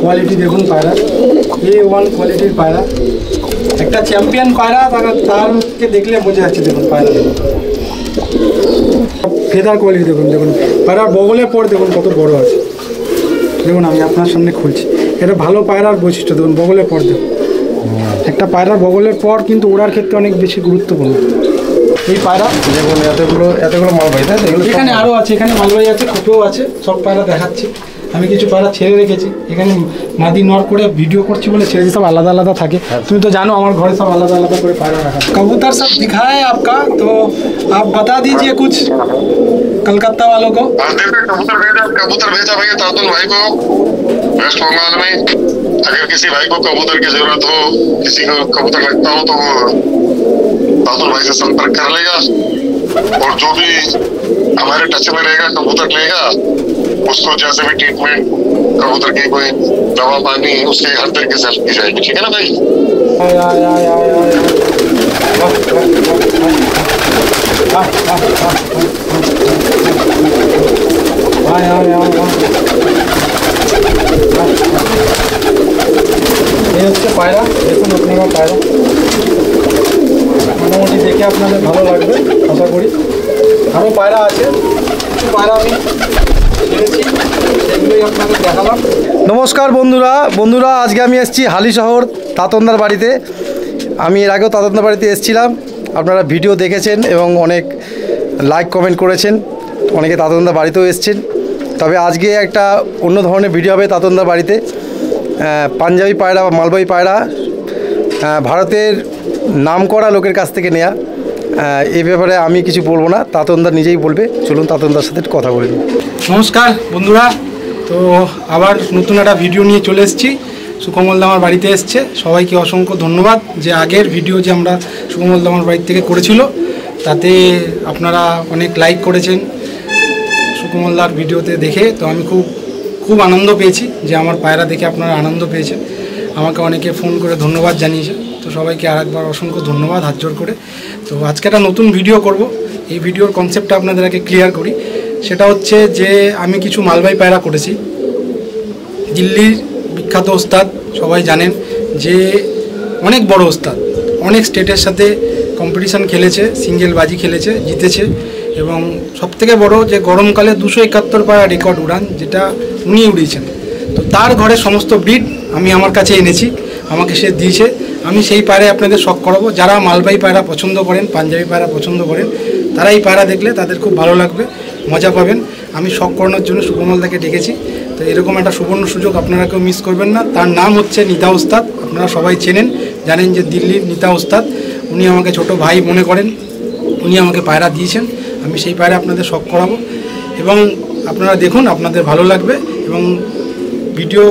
Quality দেখুন পায়রা, A1 কোয়ালিটির পায়রা, একটা চ্যাম্পিয়ন পায়রা। তারকে দেখলে বোঝা যাচ্ছে। দেখুন পায়রা, দেখুন ফেদার কোয়ালিটি দেখুন। দেখুন পায়রার বগলের পর দেখুন কত বড় আছে। দেখুন আমি আপনার সামনে খুলছি। এটা ভালো পায়রার বৈশিষ্ট্য। দেখুন বগলের পর দেখুন, একটা পায়রার বগলের পর কিন্তু ওড়ার ক্ষেত্রে অনেক বেশি গুরুত্বপূর্ণ এই পায়রা। দেখুন এতগুলো মালবাহী, তাই এগুলো এখানে আরও আছে, এখানে মালবাহী আছে, খোপেও আছে, সব পায়রা দেখাচ্ছি। আমি কিছু পায়রা ছেড়ে রেখেছি এখানে, মাদি নর করে ভিডিও করছি বলে ছেড়ে সব আলাদা আলাদা থাকে। তুমি তো জানো আমার ঘরে সব আলাদা আলাদা করে পায়রা রাখা। कबूतर सब दिखा है आपका, तो आप बता दीजिए कुछ कलकत्ता वालों को। कबूतर भेजा भैया तातुल भाई को वेस्ट बंगाल में। अगर किसी भाई को कबूतर की जरूरत हो, किसी को कबूतर लगता हो, तो वो तातुल भाई से संपर्क कर लेगा। और जो भी हमारे टच में रहेगा कबूतर लेगा, उसको जैसे भी ट्रीटमेंट, कबूतर की कोई दवा पानी, उसके हर तरीके से हेल्प की जाएगी। ठीक है ना भाई? এই হচ্ছে পায়রা। দেখুন আপনারা পায়রা মোটামুটি দেখে আপনাদের ভালো লাগবে আশা করি। আরও পায়রা আছে, কিছু পায়রা আমি ছেড়েছি, সেগুলোই আপনাদের দেখালাম। নমস্কার বন্ধুরা আজকে আমি এসেছি হালি শহর তাতনদার বাড়িতে। আমি এর আগেও তাতনদার বাড়িতে এসেছিলাম, আপনারা ভিডিও দেখেছেন এবং অনেক লাইক কমেন্ট করেছেন, অনেকে তাতনদার বাড়িতেও এসেছেন। তবে আজকে একটা অন্য ধরনের ভিডিও হবে তাতনদার বাড়িতে। পাঞ্জাবি পায়রা বা মালবাহী পায়রা ভারতের নামকরা লোকের কাছ থেকে নেয়া। এই ব্যাপারে আমি কিছু বলবো না, তাতনদার নিজেই বলবে। চলুন তাতনদার সাথে কথা বলে নিই। নমস্কার বন্ধুরা, তো আবার নতুন একটা ভিডিও নিয়ে চলে এসেছি। সুকমলদা আমার বাড়িতে এসছে, সবাইকে অসংখ্য ধন্যবাদ। যে আগের ভিডিও যে আমরা সুকমলদা আমার বাড়ি থেকে করেছিল, তাতে আপনারা অনেক লাইক করেছেন সুকমলদার ভিডিওতে দেখে। তো আমি খুব আনন্দ পেয়েছি যে আমার পায়রা দেখে আপনারা আনন্দ পেয়েছেন। আমাকে অনেকে ফোন করে ধন্যবাদ জানিয়েছে, তো সবাইকে আরেকবার অসংখ্য ধন্যবাদ হাত জোড় করে। তো আজকে একটা নতুন ভিডিও করব। এই ভিডিওর কনসেপ্টটা আপনাদের আগে ক্লিয়ার করি। সেটা হচ্ছে যে আমি কিছু মালবাহী পায়রা করেছি। দিল্লির বিখ্যাত ওস্তাদ, সবাই জানেন যে অনেক বড় ওস্তাদ, অনেক স্টেটের সাথে কম্পিটিশান খেলেছে, সিঙ্গেল বাজি খেলেছে, জিতেছে। এবং সবথেকে বড় যে গরমকালে 271 পায়রা রেকর্ড উড়ান, যেটা উনি উড়িয়েছেন। তো তার ঘরে সমস্ত ব্রিড আমি আমার কাছে এনেছি, আমাকে সে দিয়েছে। আমি সেই পায়রায় আপনাদের শখ করাবো। যারা মালবাহী পায়রা পছন্দ করেন, পাঞ্জাবি পায়রা পছন্দ করেন, তারা এই পায়রা দেখলে তাদের খুব ভালো লাগবে, মজা পাবেন। আমি শখ করানোর জন্য সুকমলদাকে ডেকেছি। তো এরকম একটা সুবর্ণ সুযোগ আপনারা কেউ মিস করবেন না। তার নাম হচ্ছে নিতা ওস্তাদ। আপনারা সবাই জানেন যে দিল্লির নিতা ওস্তাদ। উনি আমাকে ছোট ভাই মনে করেন, উনি আমাকে পায়রা দিয়েছেন। আমি সেই পায়রা আপনাদের শখ করাবো এবং আপনারা দেখুন, আপনাদের ভালো লাগবে। এবং ভিডিও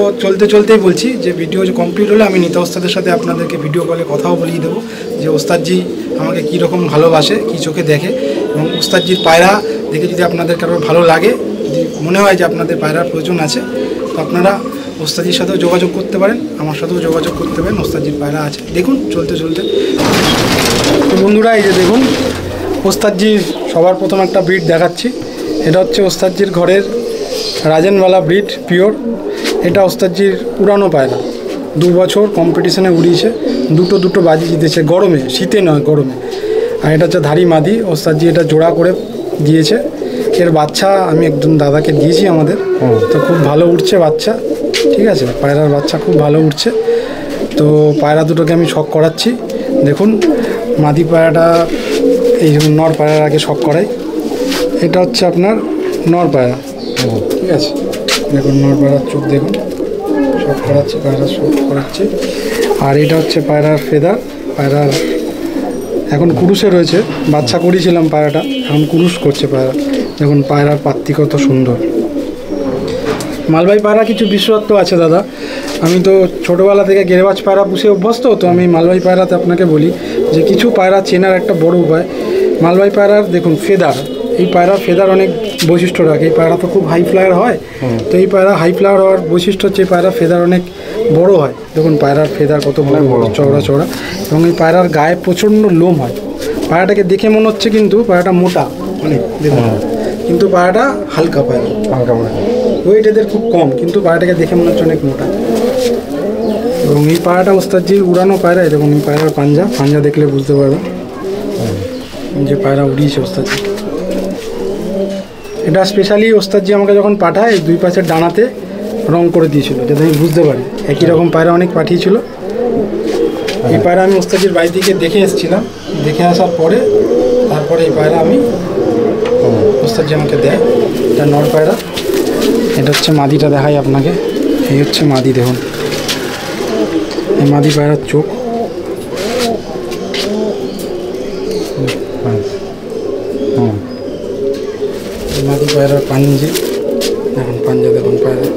চলতেই বলছি যে ভিডিও যে কমপ্লিট হলে আমি নিতা ওস্তাদের সাথে আপনাদেরকে ভিডিও কলে কথাও বলিয়ে দেবো যে ওস্তাদজি আমাকে কীরকম ভালোবাসে, কী চোখে দেখে। এবং ওস্তাদজির পায়রা দেখে যদি আপনাদের কারোর ভালো লাগে, যদি মনে হয় যে আপনাদের পায়রার প্রয়োজন আছে, তো আপনারা ওস্তাদজির সাথেও যোগাযোগ করতে পারেন, আমার সাথেও যোগাযোগ করতে পারেন। ওস্তাদজির পায়রা আছে, দেখুন চলতে। তো বন্ধুরা এই যে দেখুন, ওস্তাদজির সবার প্রথম একটা ব্রিড দেখাচ্ছি। এটা হচ্ছে ওস্তাদজির ঘরের রাজেনওয়ালা ব্রিড পিওর। এটা ওস্তাদজির পুরানো পায়রা, 2 বছর কম্পিটিশানে উড়িয়েছে, দুটো বাজি জিতেছে, গরমে, শীতে নয় গরমে। আর এটা হচ্ছে ধারি মাদি। ওস্তাদজি এটা জোড়া করে দিয়েছে। এর বাচ্চা আমি একজন দাদাকে দিয়েছি আমাদের, তো খুব ভালো উঠছে বাচ্চা। ঠিক আছে, পায়রার বাচ্চা খুব ভালো উঠছে। তো পায়রা দুটোকে আমি শখ করাচ্ছি। দেখুন মাদি পায়রাটা, এই নর পায়রার আগে শখ করাই। এটা হচ্ছে আপনার নর পায়রা। ঠিক আছে, দেখুন নর পায়রার চোখ দেখুন, শখ করাচ্ছি, পায়রা শখ করাচ্ছি। আর এটা হচ্ছে পায়রার ফেদার। পায়রার এখন কুরুশে রয়েছে, বাচ্চা করিয়েছিলাম পায়রাটা, এখন কুরুশ করছে পায়রা। দেখুন পায়রার পাত্তি কত সুন্দর। মালবাহী পায়রা কিছু বিশেষত্ব আছে দাদা। আমি তো ছোটোবেলা থেকে গেরেবাজ পায়রা পুষে অভ্যস্ত। তো আমি মালবাহী পায়রাতে আপনাকে বলি যে কিছু পায়রা চেনার একটা বড় উপায়। মালবাহী পায়রার দেখুন ফেদার, এই পায়রার ফেদার অনেক বৈশিষ্ট্য রাখে। এই পায়রা তো খুব হাই ফ্লায়ার হয়। তো এই পায়রা হাই ফ্লায়ার হওয়ার বৈশিষ্ট্য হচ্ছে এই পায়রা ফেদার অনেক বড় হয়। দেখুন পায়রার ফেদার কত বড়, চওড়া। এবং এই পায়রার গায়ে প্রচণ্ড লোম হয়। পায়রাটাকে দেখে মনে হচ্ছে কিন্তু পায়রাটা মোটা অনেক, দেখুন, কিন্তু পায়রাটা হালকা পায়রা, ওয়েট এদের খুব কম, কিন্তু পায়রাটাকে দেখে মনে হচ্ছে অনেক মোটা। এবং এই পায়রাটা ওস্তাদজির উড়ানো পায়রা, এরকম এই পায়রার পাঞ্জা দেখলে বুঝতে পারবেন যে পায়রা উড়িয়েছে ওস্তাদজি। এটা স্পেশালি ওস্তাদজি আমাকে যখন পাঠায় দুই পাশের ডানাতে রং করে দিয়েছিল যাতে আমি বুঝতে পারি। একই রকম পায়রা অনেক পাঠিয়েছিল। এই পায়রা আমি ওস্তাদজির বাড়ি থেকে দেখে এসেছিলাম, দেখে আসার পরে তারপরে এই পায়রা আমি ওস্তাদজি আমাকে দেয়। এটা নর পায়রা, এটা হচ্ছে মাদিটা দেখাই আপনাকে। এই হচ্ছে মাদি, দেখুন এই মাদি পায়রার চোখ। মাদি পায়রার পাঞ্জে দেখুন, পাঞ্জা দেখুন পায়রা,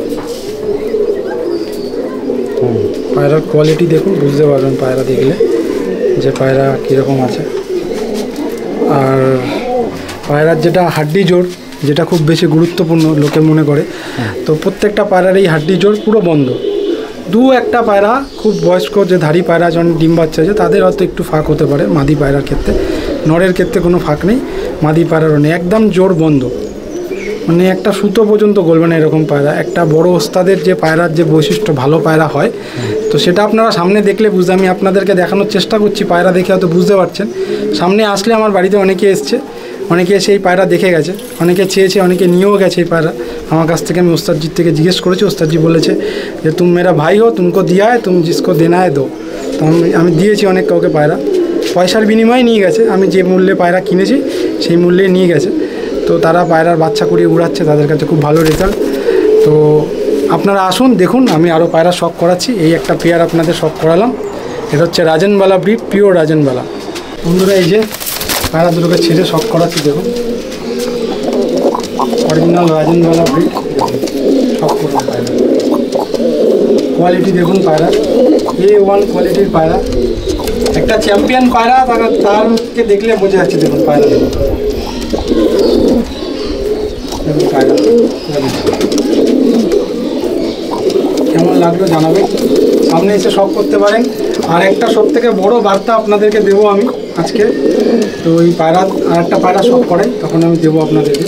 পায়রার কোয়ালিটি দেখুন, বুঝতে পারবেন পায়রা দেখলে যে পায়রা কীরকম আছে। আর পায়রার যেটা হাড্ডি জোড়, যেটা খুব বেশি গুরুত্বপূর্ণ লোকে মনে করে, তো প্রত্যেকটা পায়রার এই হাড্ডি জোড় পুরো বন্ধ। দু একটা পায়রা খুব বয়স্ক যে ধাড়ি পায়রা যখন ডিম বাচ্চা আছে তাদের হয়তো একটু ফাঁক হতে পারে, মাদি পায়রার ক্ষেত্রে। নরের ক্ষেত্রে কোনো ফাঁক নেই, মাদি পায়রারও নেই, একদম জোড় বন্ধ, মানে একটা সুতো পর্যন্ত গলবে না এরকম পায়রা। একটা বড় ওস্তাদের যে পায়রার যে বৈশিষ্ট্য ভালো পায়রা হয়, তো সেটা আপনারা সামনে দেখলে বুঝতে, আমি আপনাদেরকে দেখানোর চেষ্টা করছি, পায়রা দেখে হয়তো বুঝতে পারছেন। সামনে আসলে আমার বাড়িতে অনেকে এসছে, অনেকে এসে এই পায়রা দেখে গেছে, অনেকে চেয়েছে, অনেকে নিয়েও গেছে এই পায়রা আমার কাছ থেকে। আমি ওস্তাদজির থেকে জিজ্ঞেস করেছি, ওস্তাদজি বলেছে যে তুম মেরা ভাই হো, তুমকো দিয়া है, তুম জিসকো দেনা है দো। তো আমি দিয়েছি অনেক কাউকে পায়রা, পয়সার বিনিময়ে নিয়ে গেছে, আমি যে মূল্যে পায়রা কিনেছি সেই মূল্যে নিয়ে গেছে। তো তারা পায়রার বাচ্চা করিয়ে উড়াচ্ছে, তাদের কাছে খুব ভালো রেজাল্ট। তো আপনারা আসুন দেখুন, আমি আরও পায়রা শখ করাচ্ছি। এই একটা পেয়ার আপনাদের শখ করালাম, এটা হচ্ছে রাজনবালা ব্রিড, পিওর রাজনবালা। বন্ধুরা এই যে পায়রা দুটোকে ছেড়ে শখ করাচ্ছি, দেখুন অরিজিনাল রাজনবালা ব্রিড, শখ করুন পায়রা। কোয়ালিটি দেখুন পায়রা, A1 কোয়ালিটির পায়রা, একটা চ্যাম্পিয়ন পায়রা, তারকে দেখলে বোঝা যাচ্ছে। দেখুন পায়রা, দেখুন পায়রা কেমন লাগলো জানাবেন, সামনে এসে শখ করতে পারেন। আর একটা সব থেকে বড় বার্তা আপনাদেরকে দেবো আমি আজকে, তো এই পায়রা আর একটা পায়রা শখ করে তখন আমি দেবো আপনাদেরকে।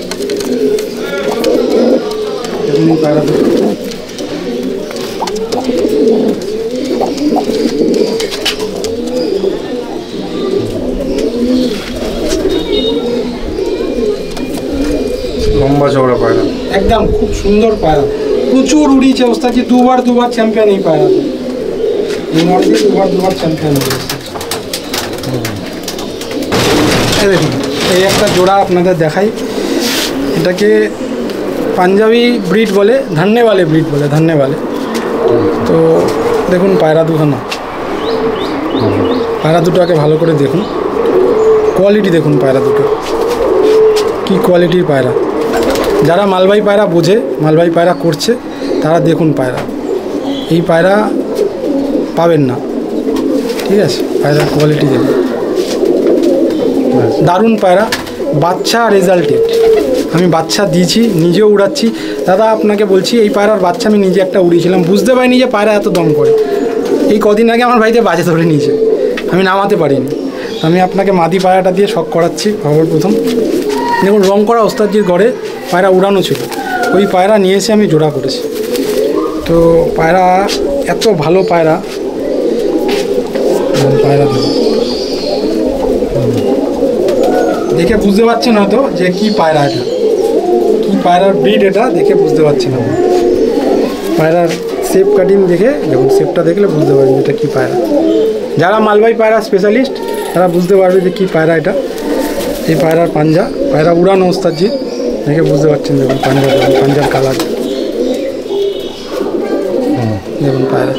দেখুন এই পায়রা লম্বা চওড়া পায়রা, একদম খুব সুন্দর পায়রা, প্রচুর উড়িয়েছে ওস্তাদজি, দুবার চ্যাম্পিয়ন এই পায়রা, এই নর্থে দুবার চ্যাম্পিয়ন হয়েছে। এই দেখুন এই একটা জোড়া আপনাদের দেখাই, এটাকে পাঞ্জাবি ব্রিড বলে, ধান্নেওয়ালে ব্রিড বলে, ধান্নেওয়ালে। তো দেখুন পায়রা দুখানা, পায়রা দুটোকে ভালো করে দেখুন, কোয়ালিটি দেখুন পায়রা দুটো কি কোয়ালিটির পায়রা। যারা মালবাহী পায়রা বোঝে, মালবাহী পায়রা করছে, তারা দেখুন পায়রা, এই পায়রা পাবেন না, ঠিক আছে? পায়রার কোয়ালিটি দেখুন, দারুণ পায়রা, বাচ্চা রেজাল্টেড। আমি বাচ্চা দিয়েছি, নিজেও উড়াচ্ছি। দাদা আপনাকে বলছি, এই পায়রার বাচ্চা আমি নিজে একটা উড়িয়েছিলাম, বুঝতে পারিনি যে পায়রা এত দম করে। এই কদিন আগে আমার বাড়িতে বাজে ধরে নিয়েছে, আমি নামাতে পারিনি। আমি আপনাকে মাদি পায়রাটা দিয়ে শখ করাচ্ছি। খবর প্রথম দেখুন, রং করা ওস্তাদজির ঘরে পায়রা উড়ানো ছিল, ওই পায়রা নিয়ে এসে আমি জোড়া করেছি। তো পায়রা এত ভালো পায়রা, পায়রা দেখে বুঝতে পারছেন হয়তো যে কী পায়রা, এটা কী পায়রার ব্রিড, এটা দেখে বুঝতে পারছেন না। পায়রার শেপ কাটিং দেখে, দেখুন শেপটা দেখলে বুঝতে পারবেন এটা কী পায়রা। যারা মালবাহী পায়রা স্পেশালিস্ট তারা বুঝতে পারবে যে কী পায়রা এটা। এই পায়রার পাঞ্জা, পায়রা উড়ানো ওস্তাদজি, দেখে বুঝতে পারছেন। দেখুন পাঞ্জা, দেখুন পাঞ্জার কালার, দেখুন পায়রা।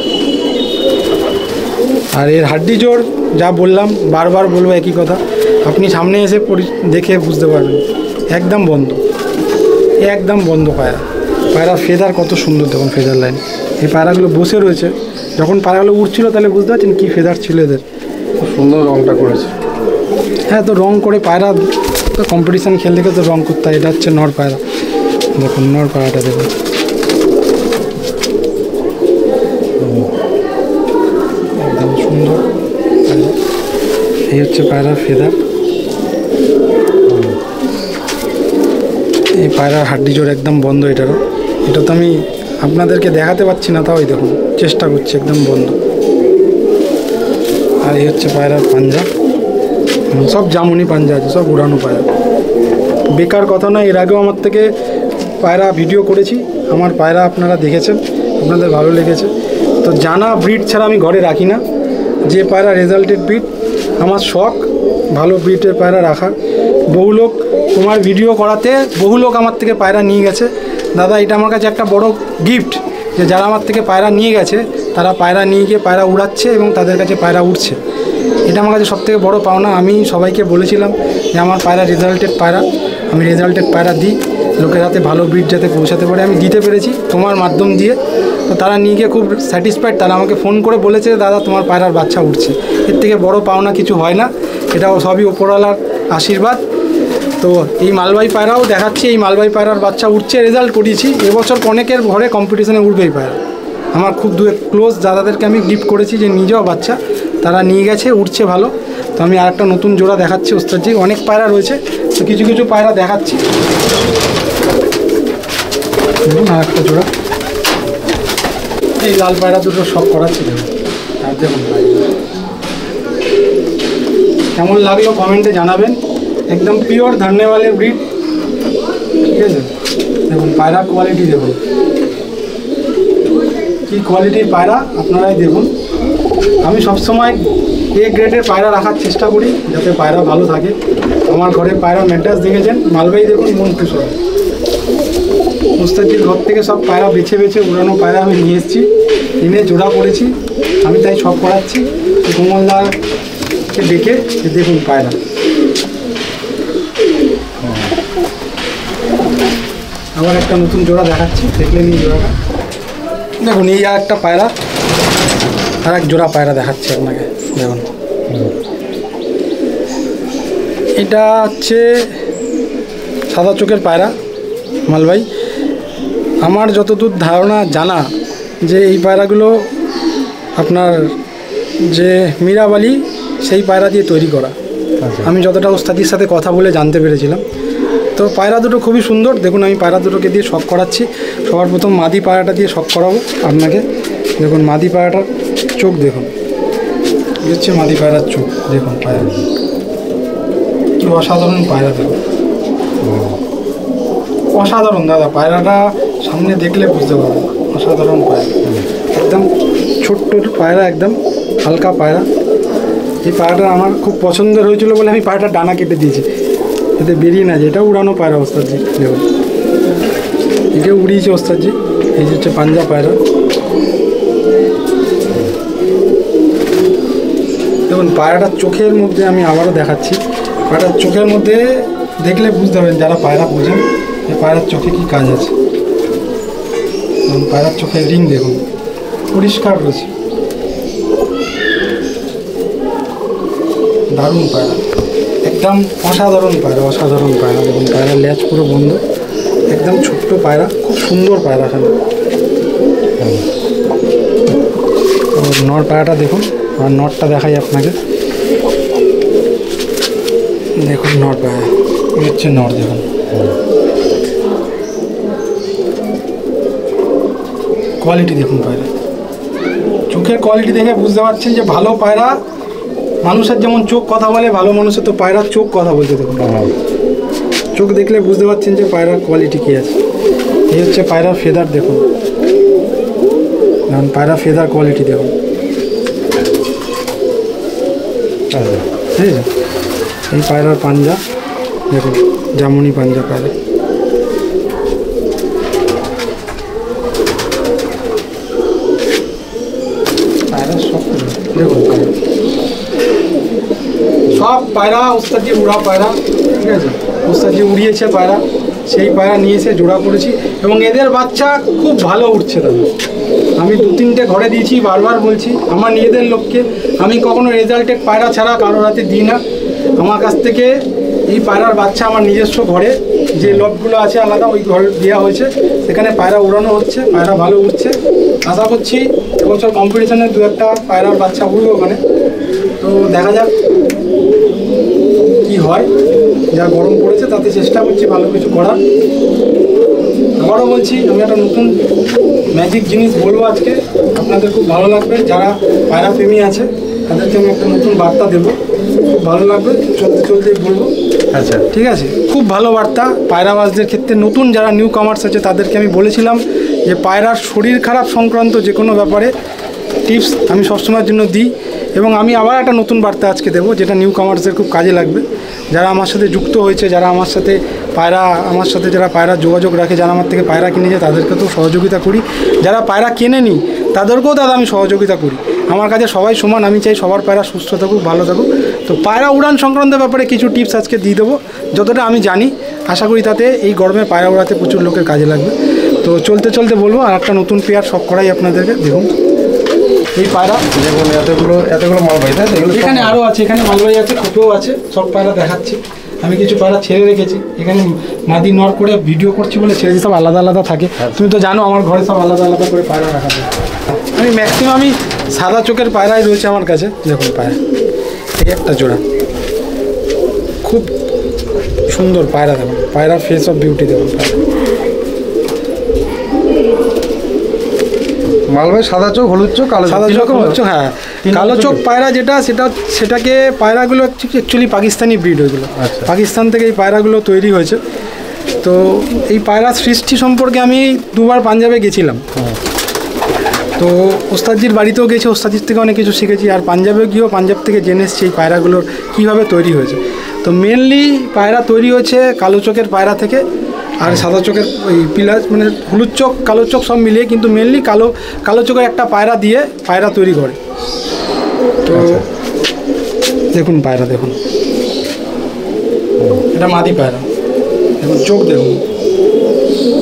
আর এর হাড্ডি জোড় যা বললাম, বারবার বলবো একই কথা, আপনি সামনে এসে দেখে বুঝতে পারবেন, একদম বন্ধ, একদম বন্ধ পায়রা। পায়রার ফেদার কত সুন্দর, দেখুন ফেদার লাইন। এই পায়রাগুলো বসে রয়েছে, যখন পায়রাগুলো উঠছিল তাহলে বুঝতে পারছেন কী ফেদার ছিল এদের, খুব সুন্দর রংটা করেছে। হ্যাঁ, তো রং করে পায়রা তো কম্পিটিশান খেলতে গেলে তো রং করতে হয়। এটা হচ্ছে নর পায়রা, দেখুন নর পায়রাটা দেখুন, একদম সুন্দর। এই হচ্ছে পায়রার ফেদার, এই পায়রার হাড্ডি জোড় একদম বন্ধ এটারও। এটা তো আমি আপনাদেরকে দেখাতে পারছি না, তাও দেখুন চেষ্টা করছি, একদম বন্ধ। আর এই হচ্ছে পায়রার পাঞ্জা, সব জামুনি পাঞ্জা আছে, সব উড়ানো পায়রা। বেকার কথা নয়, এর আগেও আমার থেকে পায়রা ভিডিও করেছি, আমার পায়রা আপনারা দেখেছেন, আপনাদের ভালো লেগেছে। তো জানা ব্রিড ছাড়া আমি ঘরে রাখি না, যে পায়রা রেজাল্টেড ব্রিড আমার শখ, ভালো ব্রিডের পায়রা রাখার। বহু লোক তোমার ভিডিও করাতে বহু লোক আমার থেকে পায়রা নিয়ে গেছে। দাদা, এটা আমার কাছে একটা বড় গিফট, যে যারা আমার থেকে পায়রা নিয়ে গেছে তারা পায়রা নিয়ে গিয়ে পায়রা উড়াচ্ছে এবং তাদের কাছে পায়রা উঠছে। এটা আমার কাছে সবথেকে বড় পাওনা। আমি সবাইকে বলেছিলাম যে আমার পায়রা রেজাল্টেড পায়রা, আমি রেজাল্টেড পায়রা দিই, লোকের হাতে ভালো ব্রিড যাতে পৌঁছাতে পারে, আমি দিতে পেরেছি তোমার মাধ্যম দিয়ে। তো তারা নিয়ে গিয়ে খুব স্যাটিসফাইড, তারা আমাকে ফোন করে বলেছে দাদা তোমার পায়রার বাচ্চা উঠছে। এর থেকে বড় পাওনা কিছু হয় না, এটাও সবই ওপরওয়ালার আশীর্বাদ। তো এই মালবাহী পায়রাও দেখাচ্ছি, এই মালবাহী পায়রার বাচ্চা উঠছে, রেজাল্ট করিয়েছি। এবছর অনেকের ঘরে কম্পিটিশনে উঠবে এই পায়রা। আমার খুব ক্লোজ দাদাদেরকে আমি গিফট করেছি, যে নিজেও বাচ্চা তারা নিয়ে গেছে, উঠছে ভালো। তো আমি আর একটা নতুন জোড়া দেখাচ্ছি ওস্তাদজি, অনেক পায়রা রয়েছে, তো কিছু কিছু পায়রা দেখাচ্ছি। দেখুন আর একটা জোড়া, এই লাল পায়রা দুটো সব করাচ্ছি। আর দেখুন কেমন লাগলো কমেন্টে জানাবেন। একদম পিওর ধান্যবালের ব্রিড, ঠিক আছে। দেখুন পায়রা কোয়ালিটি দেখুন, কী কোয়ালিটির পায়রা আপনারাই দেখুন। আমি সবসময় এ গ্রেডের পায়রা রাখার চেষ্টা করি, যাতে পায়রা ভালো থাকে। আমার ঘরে পায়রা মেন্টাস দেখেছেন, মালবাহী দেখুন মন খুশ হয়। মুস্তাজির ঘর থেকে সব পায়রা বেছে বেছে উড়ানো পায়রা আমি নিয়ে এসেছি, এনে জোড়া করেছি, আমি তাই সব করাচ্ছি। কোমলদাকে ডেকে দেখুন পায়রা, আবার একটা নতুন জোড়া দেখাচ্ছি, দেখলে নিয়ে জোড়াটা দেখুন। এই আর একটা পায়রা, আর এক জোড়া পায়রা দেখাচ্ছি আপনাকে, দেখুন। এটা হচ্ছে সাদা চোখের পায়রা মালবাহী। আমার যতদূর ধারণা জানা, যে এই পায়রাগুলো আপনার যে মীরাবালি সেই পায়রা দিয়ে তৈরি করা। আমি যতটা ওস্তাদির সাথে কথা বলে জানতে পেরেছিলাম। তো পায়রা দুটো খুবই সুন্দর, দেখুন আমি পায়রা দুটোকে দিয়ে শখ করাচ্ছি। সবার প্রথম মাদি পায়রাটা দিয়ে শখ করাবো আপনাকে। দেখুন মাদি পায়রাটার চোখ দেখুন, এই হচ্ছে মাদি পায়রার চোখ, দেখুন পায়রা কি অসাধারণ পায়রা, দেখুন অসাধারণ। দাদা পায়রাটা সামনে দেখলে বুঝতে পারবেন, অসাধারণ পায়রা, একদম ছোট্ট পায়রা, একদম হালকা পায়রা। এই পায়রাটা আমার খুব পছন্দের হয়েছিল বলে আমি পায়রাটা ডানা কেটে দিয়েছি, এতে বেরিয়ে না যায়। এটা উড়ানো পায়রা ওস্তাদজি, দেখুন একে উড়িয়েছে ওস্তাদজি। এই যে হচ্ছে পাঞ্জা পায়রা, দেখুন পায়রাটার চোখের মধ্যে আমি আবারও দেখাচ্ছি। পায়রার চোখের মধ্যে দেখলে বুঝতে পারবেন, যারা পায়রা বোঝেন, যে পায়রার চোখে কী কাজ আছে। পায়রার চোখের রিং দেখুন, পরিষ্কার রয়েছে, দারুণ পায়রা, একদম অসাধারণ পায়রা, অসাধারণ পায়রা। দেখুন পায়রার লেজ পুরো বন্ধ, একদম ছোট্ট পায়রা, খুব সুন্দর পায়রা। এখানে নর পায়রাটা দেখুন, আর নটটা দেখাই আপনাকে, দেখুন নর পায়রা, হচ্ছে নর, দেখুন কোয়ালিটি দেখুন পায়রা, চোখের কোয়ালিটি দেখে বুঝতে পারছেন যে ভালো পায়রা। মানুষের যেমন চোখ কথা বলে, ভালো মানুষের তো পায়রার চোখ কথা বলতে দেখুন। চোখ দেখলে বুঝতে পারছেন যে পায়রার কোয়ালিটি কী আছে। এই হচ্ছে পায়রার ফেদার দেখুন, পায়রা ফেদার কোয়ালিটি দেখুন, ঠিক আছে। এই পায়রার পাঞ্জা দেখুন, জামুনি পাঞ্জা পায়রা। পায়রা সব দেখুন, সব পায়রা ওস্তাদজি উড়া পায়রা, ঠিক আছে। ওস্তাদজি উড়িয়েছে পায়রা, সেই পায়রা নিয়ে এসে জোড়া করেছি, এবং এদের বাচ্চা খুব ভালো উঠছে। দাদা আমি 2-3টে ঘরে দিয়েছি, বারবার বলছি আমার নিজেদের লোককে, আমি কখনো রেজাল্টেড পায়রা ছাড়া কারোর হাতে দিই না। আমার কাছ থেকে এই পায়রার বাচ্চা আমার নিজস্ব ঘরে যে লটগুলো আছে আলাদা, ওই ঘর দেওয়া হয়েছে, সেখানে পায়রা উড়ানো হচ্ছে, পায়রা ভালো উঠছে। আশা করছি এবছর কম্পিটিশনে 2-1টা পায়রার বাচ্চা উড়বে ওখানে। তো দেখা যাক কি হয়, যা গরম পড়েছে তাতে চেষ্টা করছি ভালো কিছু করার। আবারও বলছি, আমি একটা নতুন ম্যাজিক জিনিস বলবো আজকে, আপনাদের খুব ভালো লাগবে যারা পায়রা প্রেমী আছে। তাদেরকে আমি একটা নতুন বার্তা দেবো, খুব ভালো লাগবে, চলতে চলতে বলবো। আচ্ছা, ঠিক আছে, খুব ভালো বার্তা। পায়রাবাজদের ক্ষেত্রে নতুন যারা নিউ কামার্স আছে তাদেরকে আমি বলেছিলাম যে পায়রার শরীর খারাপ সংক্রান্ত যে কোনো ব্যাপারে টিপস আমি সবসময়ের জন্য দিই, এবং আমি আবার একটা নতুন বার্তা আজকে দেবো যেটা নিউ কামার্সদের খুব কাজে লাগবে। যারা আমার সাথে যুক্ত হয়েছে, যারা আমার সাথে যারা পায়রা যোগাযোগ রাখে, যারা আমার থেকে পায়রা কিনেছে তাদেরকে তো সহযোগিতা করি, যারা পায়রা কেনেনি তাদেরকেও দাদা আমি সহযোগিতা করি। আমার কাছে সবাই সমান, আমি চাই সবার পায়রা সুস্থ থাকুক, ভালো থাকুক। তো পায়রা উড়ান সংক্রান্ত ব্যাপারে কিছু টিপস আজকে দিয়ে দেবো, যতটা আমি জানি। আশা করি তাতে এই গরমে পায়রা উড়াতে প্রচুর লোকের কাজে লাগবে। তো চলতে চলতে বলবো আর একটা নতুন পেয়ার শখ করাই আপনাদেরকে। দেখুন এই পায়রা, দেখুন এতগুলো মালবাহী, তাই এগুলো এখানে আরও আছে, এখানে মালবাহী আছে, খোপেও আছে, সব পায়রা দেখাচ্ছি। আমি কিছু পায়রা ছেড়ে রেখেছি, এখানে মাদি নর করে ভিডিও করছি বলে ছেড়েছি, সব আলাদা আলাদা থাকে। তুমি তো জানো আমার ঘরে সব আলাদা আলাদা করে পায়রা রাখা থাকে। আমি ম্যাক্সিমামই সাদা চোখের পায়রাই রয়েছে আমার কাছে। দেখুন পায়রা, এই একটা জোড়া, খুব সুন্দর পায়রা। দেখুন পায়রার ফেস অফ বিউটি, দেখুন পায়রা। মালবাহী সাদা চোখ, হলুদ চোখ, কালো সাদা চোখ, হলুদ চোখ, হ্যাঁ। কালো চোখ পায়রা যেটা, সেটাকে পায়রাগুলো অ্যাকচুয়ালি পাকিস্তানি ব্রিড, ওইগুলো পাকিস্তান থেকে এই পায়রাগুলো তৈরি হয়েছে। তো এই পায়রা সৃষ্টি সম্পর্কে আমি দুবার পাঞ্জাবে গেছিলাম, তো ওস্তাদজির বাড়িতেও গেছি, ওস্তাদজির থেকে অনেক কিছু শিখেছি। আর পাঞ্জাবে গিয়েও পাঞ্জাব থেকে জেনে এসেছি এই পায়রাগুলোর কীভাবে তৈরি হয়েছে। তো মেনলি পায়রা তৈরি হয়েছে কালো চোখের পায়রা থেকে, আর সাদা চোখের ওই পিলার, মানে হলুদ চোখ কালো চোখ সব মিলিয়ে, কিন্তু মেনলি কালো চোখের একটা পায়রা দিয়ে পায়রা তৈরি করে। তো দেখুন পায়রা, দেখুন এটা মাদি পায়রা, দেখুন চোখ দেখুন,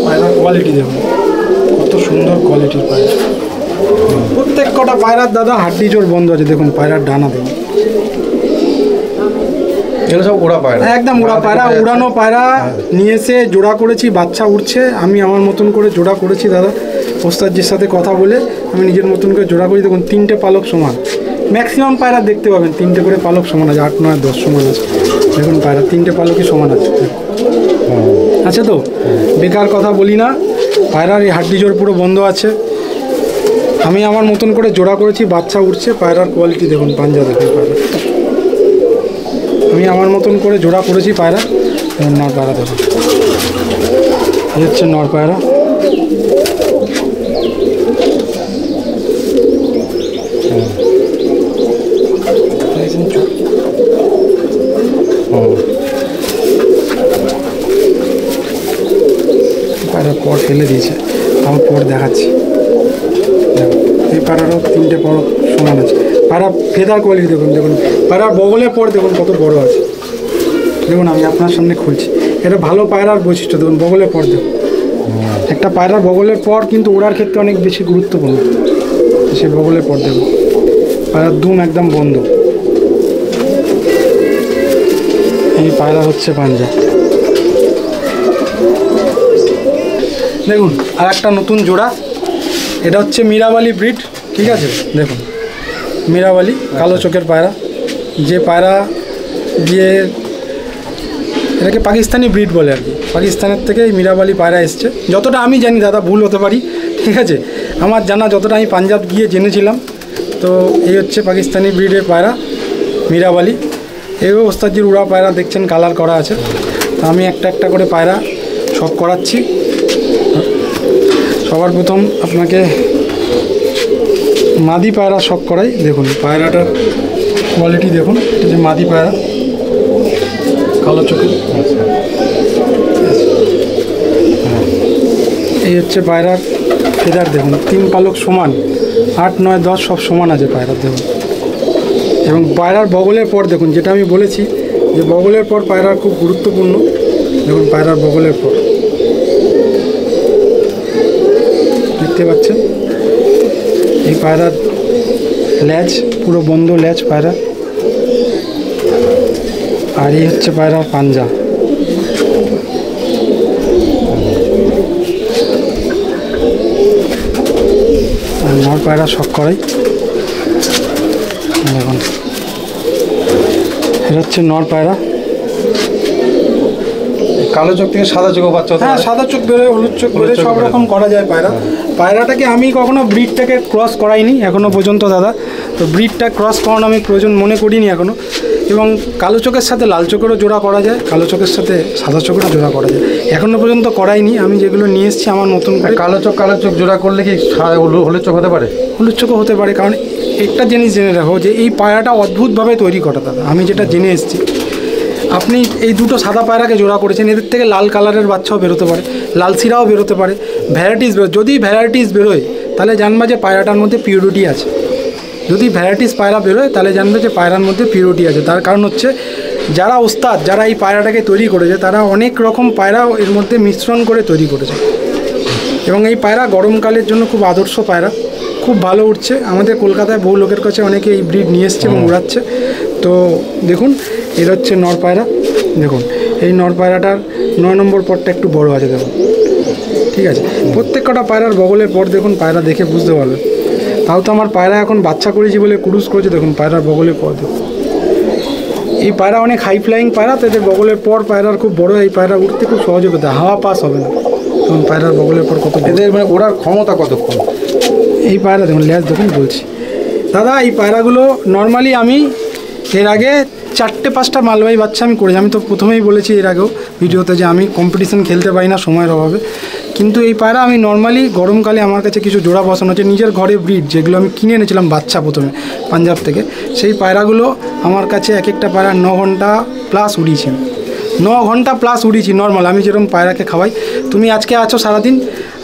পায়রার কোয়ালিটি দেখুন, কত সুন্দর কোয়ালিটির পায়রা। প্রত্যেক কটা পায়রার দাদা হাড্ডি জোর বন্ধ আছে। দেখুন পায়রার ডানা দেখুন, এগুলো সব ওড়া পায়রা, একদম উড়া পায়রা, উড়ানো পায়রা নিয়ে এসে জোড়া করেছি, বাচ্চা উঠছে। আমি আমার মতন করে জোড়া করেছি দাদা, ওস্তাদজির সাথে কথা বলে আমি নিজের মতন করে জোড়া করি। দেখুন 3টে পালক সমান, ম্যাক্সিমাম পায়রা দেখতে পাবেন 3টে করে পালক সমান আছে, 8, 9, 10 সমান আছে। দেখুন পায়রা 3টে পালকই সমান আছে। আচ্ছা, তো বেকার কথা বলি না, পায়রার এই হাড্ডি জোর পুরো বন্ধ আছে। আমি আমার মতন করে জোড়া করেছি, বাচ্চা উঠছে। পায়রার কোয়ালিটি দেখুন, পাঞ্জা দেখুন পায়রা, আমি আমার মতন করে জোড়া করেছি পায়রা। নর পায়রা দেখুন, এই হচ্ছে নর পায়রা। পায়রা পর ফেলে দিয়েছে, আমার পর দেখাচ্ছি। এই পায়রারও 3টে পর সমান আছে। পায়রা ফেদার কোয়ালিটি দেখুন, দেখুন পায়রার বগলের পর দেখুন কত বড় আছে। দেখুন আমি আপনার সামনে খুলছি, এটা ভালো পায়রার বৈশিষ্ট্য। দেখুন বগলের পর দেখুন, একটা পায়রার বগলের পর কিন্তু ওড়ার ক্ষেত্রে অনেক বেশি গুরুত্বপূর্ণ। সে বগলের পর দেখুন, পায়রার দুম একদম বন্ধ। এই পায়রা হচ্ছে পাঞ্জা। দেখুন আর একটা নতুন জোড়া, এটা হচ্ছে মিরাবালি ব্রিড, ঠিক আছে। দেখুন মিরাবালি কালো চোখের পায়রা, যে পায়রা দিয়ে এটাকে পাকিস্তানি ব্রিড বলে আর কি। পাকিস্তানের থেকে এই মিরাবালি পায়রা এসছে, যতটা আমি জানি দাদা, ভুল হতে পারি, ঠিক আছে। আমার জানা যতটা আমি পাঞ্জাব গিয়ে জেনেছিলাম, তো এই হচ্ছে পাকিস্তানি ব্রিডের পায়রা মিরাবালি। এই ওস্তাদজির উড়া পায়রা দেখছেন, কালার করা আছে। তো আমি একটা একটা করে পায়রা শখ করাচ্ছি। সবার প্রথম আপনাকে মাদি পায়রা শখ করাই। দেখুন পায়রাটার কোয়ালিটি দেখুন, এটা যে মাদি পায়রা, কালো চোখের। এই হচ্ছে পায়রার ফেদার দেখুন, 3 পালক সমান, 8, 9, 10 সব সমান আছে পায়রার দেখুন। এবং পায়রার বগলের পর দেখুন, যেটা আমি বলেছি যে বগলের পর পায়রা খুব গুরুত্বপূর্ণ। দেখুন পায়রার বগলের পর দেখতে পাচ্ছেন, এই পায়রার ল্যাজ পুরো বন্ধ ল্যাজ পায়রা। আর এই হচ্ছে পায়রার পাঞ্জা। নর পায়রা শখ করাই। দেখুন এটা হচ্ছে নর পায়রা, কালো চোখ থেকে সাদা চোখ বাচ্চা। হ্যাঁ সাদা চোখ বেরোয়, হলুদ চোখ বেরোয়, সব রকম করা যায় পায়রা। পায়রাটাকে আমি কখনো ব্রিডটাকে ক্রস করাইনি এখনো পর্যন্ত দাদা। তো ব্রিডটা ক্রস করানো আমি প্রয়োজন মনে করিনি এখনও। এবং কালো চোখের সাথে লাল চোখেরও জোড়া করা যায়, কালো চোখের সাথে সাদা চোখেরও জোড়া করা যায়। এখনও পর্যন্ত করাইনি, আমি যেগুলো নিয়ে এসেছি আমার নতুন করে। কালো চোখ জোড়া করলে কি হলুদ চোখ হতে পারে? হলুদ চোখও হতে পারে, কারণ একটা জিনিস জেনে রাখো যে এই পায়রাটা অদ্ভুতভাবে তৈরি করা দাদা। আমি যেটা জেনে এসেছি, আপনি এই দুটো সাদা পায়রাকে জোড়া করেছেন, এদের থেকে লাল কালারের বাচ্চাও বেরোতে পারে, লাল সিরাও বেরোতে পারে, ভ্যারাইটিস যদি ভ্যারাইটিস বেরোয় তাহলে জানবা যে পায়রাটার মধ্যে পিউরিটি আছে। যদি ভ্যারাইটিস পায়রা বেরোয় তাহলে জানবে যে পায়রার মধ্যে পিউরিটি আছে। তার কারণ হচ্ছে যারা ওস্তাদ, যারা এই পায়রাটাকে তৈরি করেছে, তারা অনেক রকম পায়রা এর মধ্যে মিশ্রণ করে তৈরি করেছে। এবং এই পায়রা গরমকালের জন্য খুব আদর্শ পায়রা, খুব ভালো উঠছে। আমাদের কলকাতায় বহু লোকের কাছে অনেকে এই ব্রিড নিয়ে এসছে এবং উড়াচ্ছে। তো দেখুন, এর হচ্ছে নর পায়রা। দেখুন এই নর পায়রাটার 9 নম্বর পরটা একটু বড় আছে, দেখুন, ঠিক আছে। প্রত্যেক কটা পায়রার বগলের পর দেখুন, পায়রা দেখে বুঝতে পারবে। তাও তো আমার পায়রা এখন বাচ্চা করেছি বলে ক্রুজ করেছে, দেখুন পায়রার বগলের পর দেখুন। এই পায়রা অনেক হাই ফ্লাইং পায়রা, তো এদের বগলের পর পায়রার খুব বড়। এই পায়রা উঠতে খুব সহজে পেতে, হাওয়া পাস হবে না। দেখুন পায়রার বগলের পর কত, এদের মানে ওড়ার ক্ষমতা কতক্ষণ? এই পায়রা দেখুন ল্যাজ দেখুন, বলছি দাদা এই পায়রাগুলো নর্মালি আমি এর আগে 4-5টা মালবাহী বাচ্চা আমি করেছি। আমি তো প্রথমেই বলেছি এর আগেও ভিডিওতে যে আমি কম্পিটিশন খেলতে পারি না সময়ের অভাবে, কিন্তু এই পায়রা আমি নর্মালি গরমকালে আমার কাছে কিছু জোড়া বসানো হচ্ছে, নিজের ঘরে ব্রিড যেগুলো আমি কিনে এনেছিলাম বাচ্চা প্রথমে পাঞ্জাব থেকে, সেই পায়রাগুলো আমার কাছে এক একটা পায়রা 9 ঘন্টা প্লাস উড়িয়েছি। 9 ঘন্টা প্লাস উড়িয়েছি নর্মাল। আমি যেরকম পায়রাকে খাওয়াই, তুমি আজকে আছো সারাদিন,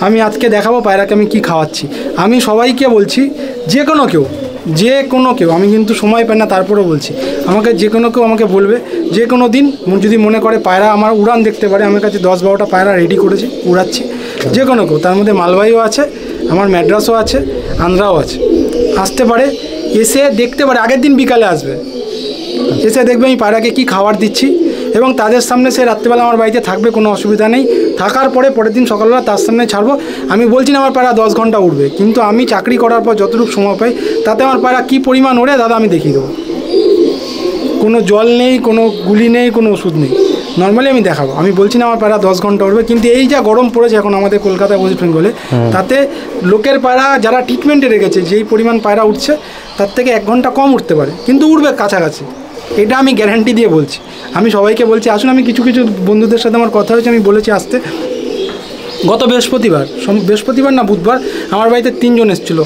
আমি আজকে দেখাবো পায়রাকে আমি কি খাওয়াচ্ছি। আমি সবাইকে বলছি, যে কোনো কেউ, আমি কিন্তু সময় পাই না, তারপরেও বলছি, আমাকে যে কোনো কেউ আমাকে বলবে, যে কোনো দিন যদি মনে করে পায়রা আমার উড়ান দেখতে পারে, আমার কাছে 10-12টা পায়রা রেডি করেছি, উড়াচ্ছি। যে কোনো কেউ, তার মধ্যে মালবাহীও আছে, আমার ম্যাড্রাসও আছে, আন্ধ্রাও আছে, আসতে পারে, এসে দেখতে পারে। আগের দিন বিকালে আসবে, এসে দেখবে আমি পায়রাকে কী খাবার দিচ্ছি, এবং তাদের সামনে সে রাত্রিবেলা আমার বাড়িতে থাকবে, কোনো অসুবিধা নেই। থাকার পরে পরের দিন সকালবেলা তার সামনে ছাড়বো। আমি বলছি না আমার পায়রা 10 ঘন্টা উঠবে, কিন্তু আমি চাকরি করার পর যতটুকু সময় পাই তাতে আমার পায়রা কী পরিমাণ ওড়ে দাদা আমি দেখিয়ে দেবো। কোনো জল নেই, কোনো গুলি নেই, কোনো ওষুধ নেই, নর্মালি আমি দেখাবো। আমি বলছি না আমার পায়রা 10 ঘন্টা উঠবে, কিন্তু এই যা গরম পড়েছে এখন আমাদের কলকাতায় ওয়েস্ট বেঙ্গলে, তাতে লোকের পায়রা যারা ট্রিটমেন্টে রেখেছে যেই পরিমাণ পায়রা উঠছে তার থেকে 1 ঘন্টা কম উঠতে পারে, কিন্তু উঠবে কাছাকাছি, এটা আমি গ্যারান্টি দিয়ে বলছি। আমি সবাইকে বলছি আসুন। আমি কিছু বন্ধুদের সাথে আমার কথা হয়েছে, আমি বলেছি আসতে। গত বৃহস্পতিবার না বুধবার আমার বাড়িতে 3 জন এসেছিলো।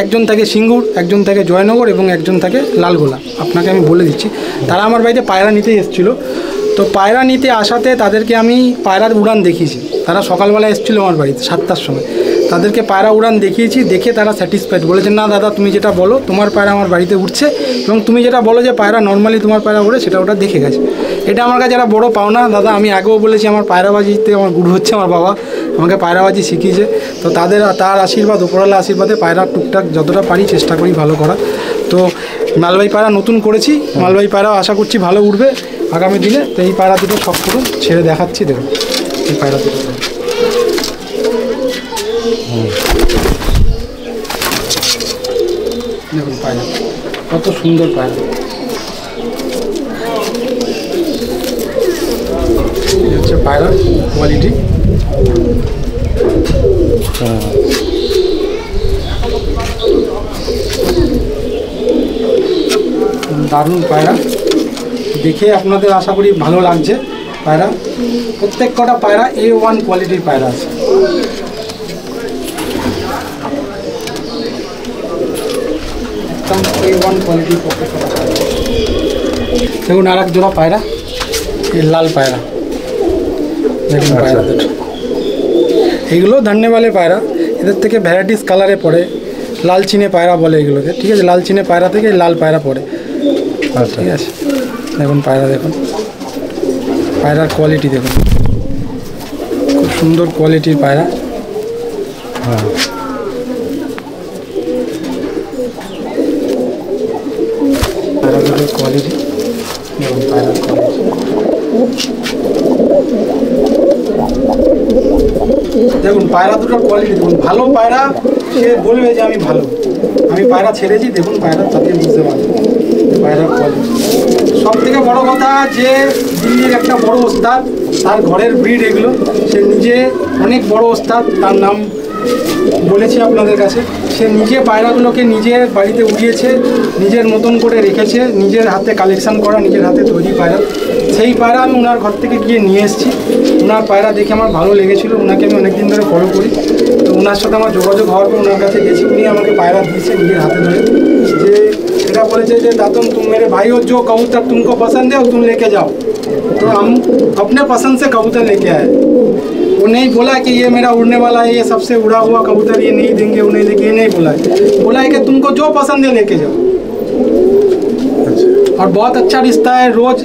একজন থাকে সিঙ্গুর, একজন থাকে জয়নগর এবং একজন থাকে লালগোলা। আপনাকে আমি বলে দিচ্ছি, তারা আমার বাড়িতে পায়রা নিতেই এসেছিলো। তো পায়রা নিতে আসাতে তাদেরকে আমি পায়রার উড়ান দেখিয়েছি। তারা সকালবেলা এসেছিলো আমার বাড়িতে 7টার সময়, তাদেরকে পায়রা উড়ান দেখিয়েছি। দেখে তারা স্যাটিসফাইড, বলেছেন না দাদা তুমি যেটা বলো তোমার পায়রা আমার বাড়িতে উঠছে, এবং তুমি যেটা বলো যে পায়রা নর্মালি তোমার পায়রা উড়ে, সেটা ওটা দেখে গেছে। এটা আমার কাছে একটা বড় পাওনা দাদা। আমি আগেও বলেছি আমার পায়রাবাজিতে আমার গুরু হচ্ছে আমার বাবা, আমাকে পায়রাবাজি শিখিয়েছে। তো তার আশীর্বাদ, উপরওয়ালা আশীর্বাদে পায়রা টুকটাক যতটা পারি চেষ্টা করি ভালো করা। তো মালবাহী পায়রা নতুন করেছি, মালবাহী পায়রাও আশা করছি ভালো উঠবে আগামী দিনে। তো এই পায়রা দুটো সব করুন ছেড়ে দেখাচ্ছি, দেখুন এই পায়রা দুটো দেখুন, পায়রা কত সুন্দর পায়রা। হচ্ছে পায়রার কোয়ালিটি। দারুণ পায়রা, দেখে আপনাদের আশা করি ভালো লাগছে। পায়রা প্রত্যেক কটা পায়রা A1 কোয়ালিটির পায়রা আছে। একদম A1 কোয়ালিটির প্রত্যেক কটা পায়রা। দেখুন আর এক জোড়া পায়রা, এই লাল পায়রা দেখুন, পায়রা দুটো এইগুলো ধান্যবালে পায়রা। এদের থেকে ভ্যারাইটিস কালারে পড়ে, লাল চিনে পায়রা বলে এগুলোকে, ঠিক আছে। লাল চিনে পায়রা থেকে লাল পায়রা পড়ে, ঠিক আছে। দেখুন পায়রা, দেখুন পায়রার কোয়ালিটি দেখুন, খুব সুন্দর কোয়ালিটির পায়রা। পায়রা দুটোর কোয়ালিটি দেখুন, পায়রার কোয়ালিটি দেখুন, পায়রা দুটোর কোয়ালিটি দেখুন। ভালো পায়রা সে বলবে যে আমি ভালো, আমি পায়রা ছেড়েছি, দেখুন পায়রা তাতে বুঝতে পারবে পায়রার কোয়ালিটি। সব থেকে বড় কথা যে দিল্লির একটা বড় ওস্তাদ, তার ঘরের ব্রিড এগুলো, সে নিজে অনেক বড় ওস্তাদ, তার নাম বলেছি আপনাদের কাছে, সে নিজে পায়রাগুলোকে নিজের বাড়িতে উড়িয়েছে, নিজের মতন করে রেখেছে, নিজের হাতে কালেকশন করা, নিজের হাতে তৈরি পায়রা। সেই পায়রা আমি ওনার ঘর থেকে গিয়ে নিয়ে এসেছি। ওনার পায়রা দেখে আমার ভালো লেগেছিলো, ওনাকে আমি অনেকদিন ধরে ফলো করি। তো ওনার সাথে আমার যোগাযোগ হওয়ার পর ওনার কাছে গেছি, উনি আমাকে পায়রা দিয়েছে নিজের হাতে ধরে। যে এটা বলেছে যে दातुन तुम मेरे भाई हो, जो कबूतर तुमको पसंद है वो तुम लेके जाओ। तो हम अपने पसंद से कबूतर लेके आए। वो नहीं बोला कि ये मेरा उड़ने वाला है, ये सबसे उड़ा हुआ कबूतर ये नहीं देंगे, वो नहीं देंगे, ये नहीं बोला है। बोला है कि तुमको जो पसंद है लेके जाओ। और बहुत अच्छा रिश्ता है, रोज़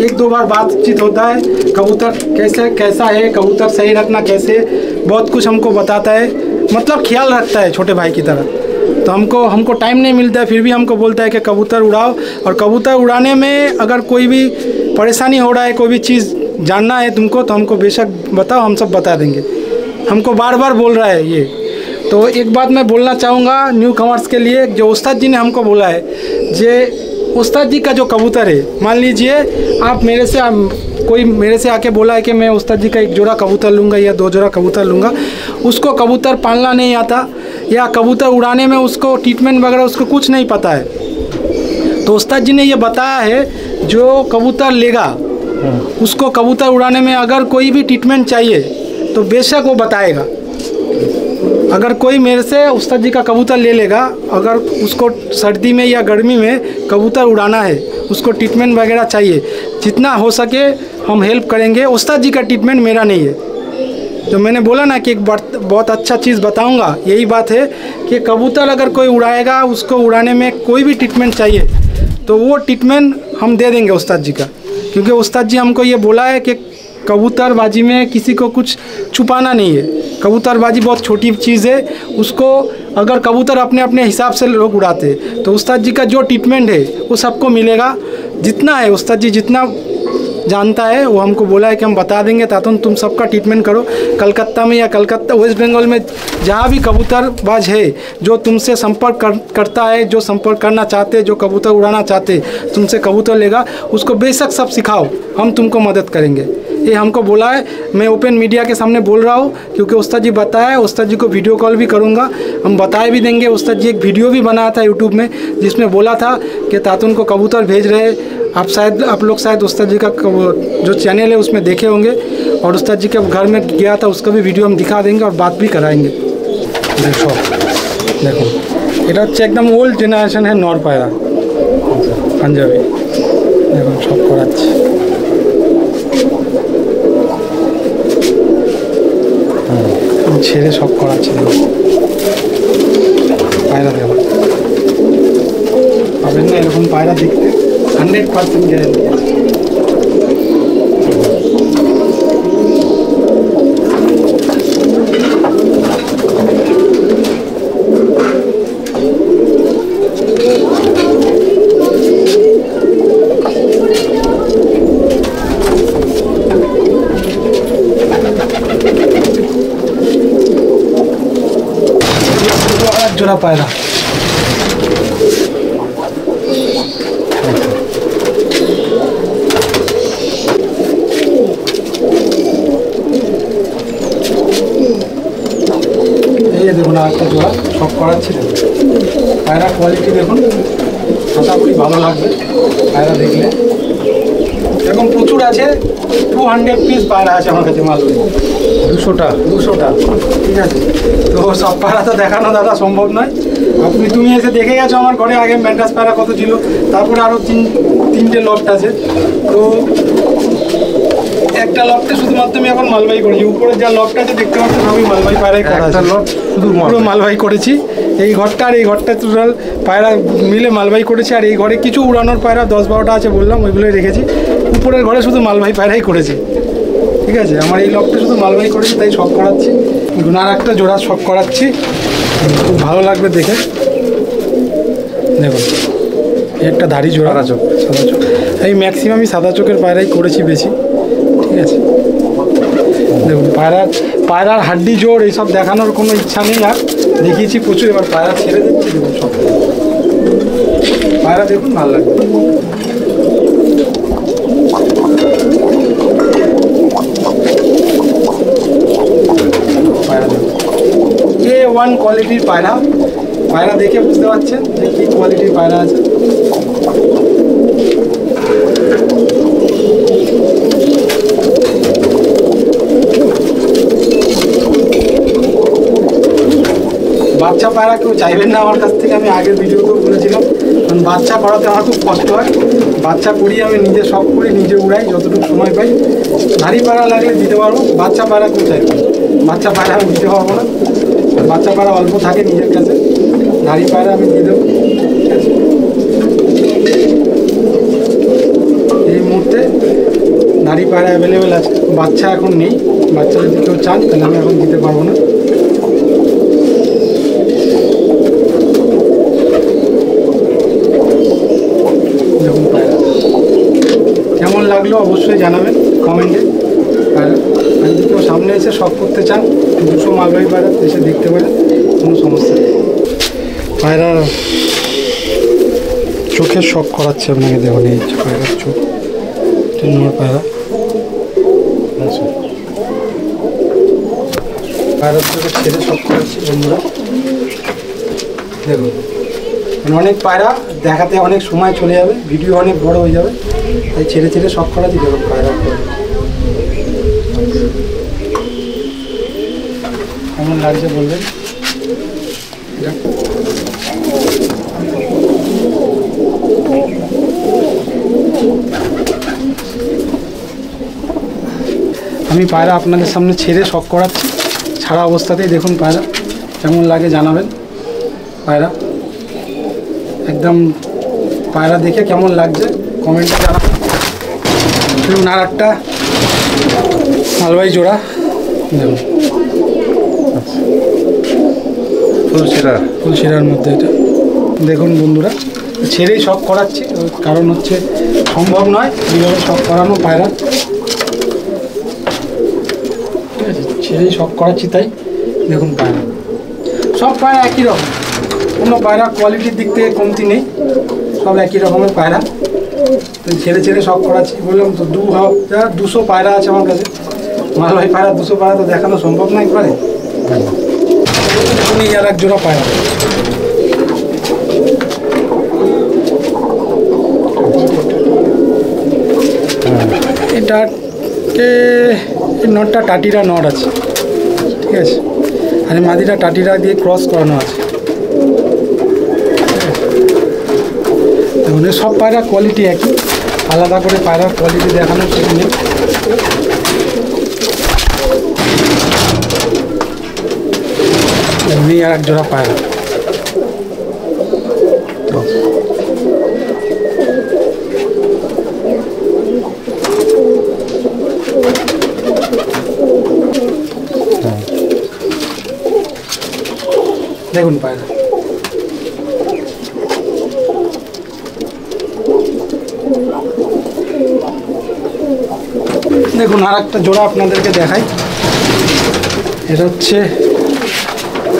1-2 बार बातचीत होता है। कबूतर कैसा है, कबूतर सही रखना कैसे, बहुत कुछ हमको बताता है, मतलब ख्याल रखता है छोटे भाई की तरह। तो हमको टाइम नहीं मिलता है, फिर भी हमको बोलता है कि कबूतर उड़ाओ। और कबूतर उड़ाने में अगर कोई भी परेशानी हो रहा है, कोई भी चीज़ जानना है तुमको, तो हमको बेशक बताओ, हम सब बता देंगे। हमको बार बार बोल रहा है ये। तो एक बात मैं बोलना चाहूँगा न्यू कमर्स के लिए, जो उस्ताद जी ने हमको बोला है, जे उस्ताद जी का जो कबूतर है, मान लीजिए आप कोई मेरे से आके बोला है कि मैं उस्ताद जी का 1 जोड़ा कबूतर लूँगा या 2 जोड़ा कबूतर लूँगा, उसको कबूतर पालना नहीं आता या कबूतर उड़ाने में उसको ट्रीटमेंट वगैरह उसको कुछ नहीं पता है, तो उस्ताद जी ने ये बताया है जो कबूतर लेगा उसको कबूतर उड़ाने में अगर कोई भी ट्रीटमेंट चाहिए तो बेशक वो बताएगा। अगर कोई मेरे से उस्ताद जी का कबूतर ले लेगा, अगर उसको सर्दी में या गर्मी में कबूतर उड़ाना है, उसको ट्रीटमेंट वगैरह चाहिए, जितना हो सके हम हेल्प करेंगे। उस्ताद जी का ट्रीटमेंट मेरा नहीं है। तो मैंने बोला ना कि एक बहुत अच्छा चीज़ बताऊंगा, यही बात है कि कबूतर अगर कोई उड़ाएगा, उसको उड़ाने में कोई भी ट्रीटमेंट चाहिए तो वो ट्रीटमेंट हम दे देंगे उस्ताद जी का। क्योंकि उस्ताद जी हमको ये बोला है कि कबूतरबाजी में किसी को कुछ छुपाना नहीं है। कबूतरबाजी बहुत छोटी चीज़ है, उसको अगर कबूतर अपने अपने हिसाब से लोग उड़ाते हैं, तो उस्ताद जी का जो ट्रीटमेंट है वो सबको मिलेगा। जितना है उस्ताद जी जितना जानता है वो हमको बोला है कि हम बता देंगे, तातुन तुम सबका ट्रीटमेंट करो। कलकत्ता में या वेस्ट बंगाल में जहाँ भी कबूतरबाज है जो तुमसे संपर्क करता है, जो संपर्क करना चाहते, जो कबूतर उड़ाना चाहते, तुमसे कबूतर लेगा, उसको बेशक सब सिखाओ, हम तुमको मदद करेंगे। ये हमको बोला है। मैं ओपन मीडिया के सामने बोल रहा हूँ क्योंकि उस्ताद जी बताया है। उस्ताद जी को वीडियो कॉल भी करूँगा, हम बताए भी देंगे। उस्ताद जी एक वीडियो भी बनाया था यूट्यूब में जिसमें बोला था कि तातुन को कबूतर भेज रहे। आप लोग शायद उस्ताद जी का जो चैनल है उसमें देखे होंगे, और उस्ताद जी के घर में गया था उसका भी वीडियो हम दिखा देंगे और बात भी कराएंगे। देखो এটা হচ্ছে একদম ওল্ড জেনারেশনের নর পায়রা পাঞ্জাবি। দেখুন সব করাচ্ছে। ছেড়ে সব করাচ্ছে পায়রা। দেখো পাবেন না এরকম পায়রা দেখতে, 100% গ্যারেন্টি আছে। जोड़ा पायरा দেখুন, আর একটা জোড়া সব করাচ্ছি। দেখুন পায়রা কোয়ালিটি দেখুন, আশা করি ভালো লাগবে পায়রা দেখলে। এরকম প্রচুর আছে, 200 পিস পায়রা আছে আমার কাছে মাল। 200টা ঠিক আছে। তো সব পায়রা তো দেখানো দাদা সম্ভব নয়। তুমি এসে দেখে গেছো আমার ঘরে আগে ম্যান্টাস পায়রা কত ছিল, তারপরে আরও 3টে লফট আছে। তো একটা লফটে শুধুমাত্র আমি এখন মালবাহী করেছি। উপরে যা লফট আছে দেখতে পাচ্ছি সবই মালবাহী পায়রাই করা আছে। শুধু পুরো মালবাহী করেছি। এই ঘরটা আর এই ঘরটা টোটাল পায়রা মিলে মালবাহী করেছি। আর এই ঘরে কিছু উড়ানোর পায়রা 10-12টা আছে বললাম, ওইগুলোই রেখেছি। উপরের ঘরে শুধু মালবাহী পায়রাই করেছি। ঠিক আছে, আমার এই লফটে শুধু মালবাহী করেছি, তাই শখ করাচ্ছি। আর একটা জোড়া শখ করাচ্ছি, খুব ভালো লাগবে দেখে। দেখুন একটা ধাড়ি জোড়া, সাদা চোখ। এই ম্যাক্সিমামই সাদা চোখের পায়রাই করেছি বেশি। ঠিক আছে, দেখুন পায়রার হাড্ডি জোড় এইসব দেখানোর কোনো ইচ্ছা নেই, আর দেখিয়েছি প্রচুর। এবার পায়রা ছেড়ে দিচ্ছি। দেখুন সব পায়রা দেখুন, ভালো লাগবে। পায়রা দেখুন A1 কোয়ালিটির পায়রা। পায়রা দেখে বুঝতে পারছেন যে কী কোয়ালিটির পায়রা আছে। বাচ্চা পায়রা কেউ চাইবেন না আমার কাছ থেকে, আমি আগের ভিডিওতেও বলেছিলাম, কারণ বাচ্চা করাতে আমার খুব কষ্ট হয়। বাচ্চা করি আমি নিজে, সব করি নিজে, উড়াই যতটুকু সময় পাই। ধাড়ি পায়রা লাগলে দিতে পারবো, বাচ্চা পায়রা কেউ চাইবে না। বাচ্চা পায়রা আমি দিতে পারবো না, বাচ্চা পায়রা অল্প থাকে নিজের কাছে, ধাড়ি পায়রা আমি দিয়ে দেবো। এই মুহূর্তে ধাড়ি পায়রা অ্যাভেলেবেল আছে, বাচ্চা এখন নেই। বাচ্চা যদি কেউ চান তাহলে আমি এখন দিতে পারবো না। দেখুন পায়রা কেমন লাগলো অবশ্যই জানাবেন কমেন্টে। আর যদি কেউ সামনে এসে শখ করতে চান, 200 মালবাহী পায়রা এসে দেখতে পারেন, কোনো সমস্যা নেই। পায়রা চোখের শখ করাচ্ছে আপনাকে, দেখুন এই পায়রার চোখ, নর পায়রা। পায়রার চোখে ছেড়ে শখ করাচ্ছি বন্ধুরা, দেখুন। অনেক পায়রা দেখাতে অনেক সময় চলে যাবে, ভিডিও অনেক বড় হয়ে যাবে, তাই ছেড়ে ছেড়ে শখ করাচ্ছি। দেখুন পায়রা কেমন লাগছে বলবেন। আমি পায়রা আপনাদের সামনে ছেড়ে শখ করাচ্ছি, ছাড়া অবস্থাতেই। দেখুন পায়রা কেমন লাগে জানাবেন। পায়রা একদম, পায়রা দেখে কেমন লাগছে কমেন্টে জানাবেন। দেখুন আর একটা মালবাহী জোড়া, দেখুন ফুলশিরার মধ্যে এটা। দেখুন বন্ধুরা, ছেড়েই শখ করাচ্ছি, কারণ হচ্ছে সম্ভব নয় এইভাবে শখ করানো পায়রা, ঠিক আছে। ছেড়েই শখ করাচ্ছি তাই। দেখুন পায়রা, সব পায়রা একই রকম, কোনো পায়রা কোয়ালিটির দিক থেকে কমতি নেই, সব একই রকমের পায়রা। তো ছেড়ে ছেড়ে শখ করাচ্ছি, বললাম তো 200 পায়রা আছে আমার কাছে। মালবাহী পায়রা 200 পায়রা তো দেখানো সম্ভব না একবারে। এখনই আর এক জোড়া পায়রা, এটাকে নটটা টাটিরা নট আছে, ঠিক আছে। আর মাদিটা টাটিরা দিয়ে ক্রস করানো আছে। দেখুন সব পায়রা কোয়ালিটি একই, আলাদা করে পায়রার কোয়ালিটি দেখানোর কিছু নেই। এমনি আর এক জোড়া পায়রা, দেখুন পায়রা। দেখুন আর একটা জোড়া আপনাদেরকে দেখাই, এটা হচ্ছে